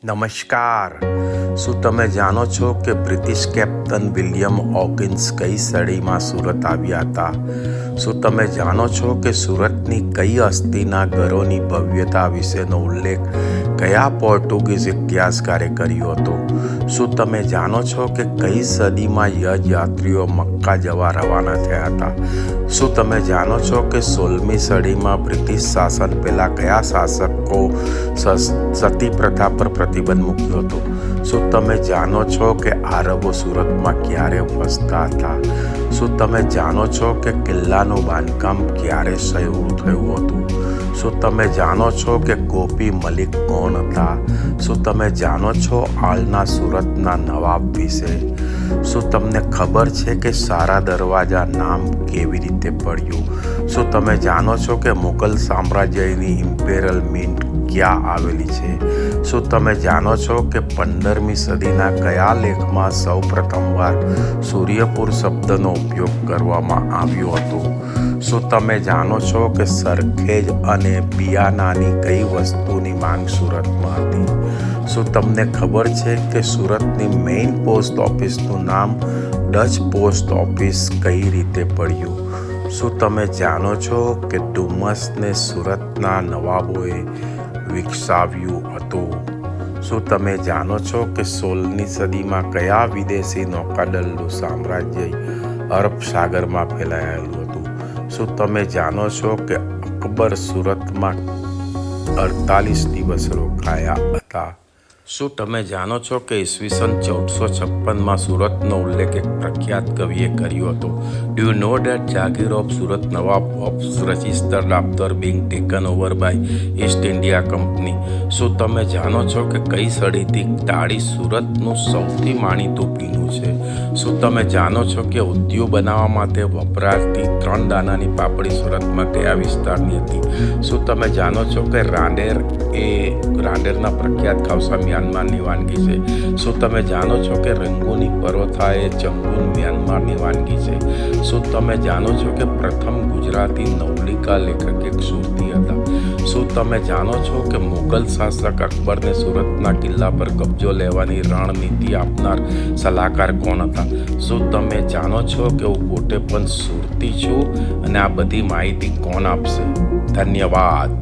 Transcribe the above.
નમસ્કાર. શું તમે જાણો છો કે બ્રિટિશ કેપ્ટન વિલિયમ હોકિન્સ કઈ સદીમાં સુરત આવ્યા હતા? શું તમે જાણો છો કે સુરતની કઈ હસ્તીના ઘરોની ભવ્યતા વિશેનો ઉલ્લેખ કયા પોર્ટુગીઝ ઇતિહાસકારે કર્યો હતો? શું તમે જાણો છો કે કઈ સદીમાં યાત્રીઓ મક્કા જવા રવાના થયા હતા? શું તમે જાણો છો કે 16મી સદીમાં બ્રિટિશ શાસન પહેલા કયા શાસકો સતી પ્રથા પર પ્રતિબંધ મૂક્યો હતો? શું તમે જાણો છો કે આરબો સુરતમાં ક્યારે વસતા હતા? શું તમે જાણો છો કે કિલ્લાનું બાંધકામ ક્યારે શરૂ થયું હતું? શું તમે જાણો છો કે ગોપી મલિક કોણ હતા? શું તમે જાણો છો હાલના સુરતના નવાબ વિશે? શું તમને ખબર છે કે સારા દરવાજા નામ કેવી રીતે પડ્યું? શું તમે જાણો છો કે મુગલ સામ્રાજ્યની ઇમ્પેરિયલ મિન્ટ ક્યાં આવેલી છે? શું તમે જાણો છો કે 15મી સદીના કયા લેખમાં સૌ પ્રથમવાર સૂર્યપુર શબ્દનો ઉપયોગ કરવામાં આવ્યો હતો? શું તમે જાણો છો કે સરખેજ અને બિયાનાની કઈ વસ્તુની માંગ સુરતમાં હતી? શું તમને ખબર છે કે સુરતની મેઇન પોસ્ટ ઓફિસનું નામ ડચ પોસ્ટ ઓફિસ કઈ રીતે પડ્યું? શું તમે જાણો છો કે ડુમસને સુરતના નવાબોએ વિકસાવ્યું હતું? શું તમે જાણો છો કે 16મી સદીમાં કયા વિદેશી નૌકાદળનું સામ્રાજ્ય અરબ સાગરમાં ફેલાયેલું હતું? શું તમે જાણો છો કે અકબર સુરતમાં 48 દિવસ રોકાયા હતા? શું તમે જાણો છો કે ઈસવીસન 1456માં સુરતનો ઉલ્લેખ એક પ્રખ્યાત કવિએ કર્યો હતો? ડુ યુ નો ધેટ જાગીર ઓફ સુરત નવાબ of registered after being taken over by East India Company? શું તમે જાણો છો કે કઈ સદીથી ટાળી સુરતનું સૌથી માનીતું પીણું છે? શું તમે જાણો છો કે ઊંધિયું બનાવવા માટે વપરાતી 3 દાનાની પાપડી સુરતમાં કયા વિસ્તારની હતી? શું તમે જાણો છો કે રાંદેરના પ્રખ્યાત ખાવસા મ્યાનમારની વાનગી છે? શું તમે જાણો છો કે રંગોની પરોથા એ ચંગુન મ્યાનમારની વાનગી છે? શું તમે જાણો છો કે પ્રથમ ગુજરાતી નવલિકા લેખક એક સુરતી હતા? શું તમે જાણો છો કે મુગલ શાસક અકબરને સુરતના કિલ્લા પર કબજો લેવાની રણનીતિ આપનાર સલાહકાર કોણ હતા? શું તમે જાણો છો કે હું પોતે પણ સુરતી છું અને આ બધી માહિતી કોણ આપશે? ધન્યવાદ.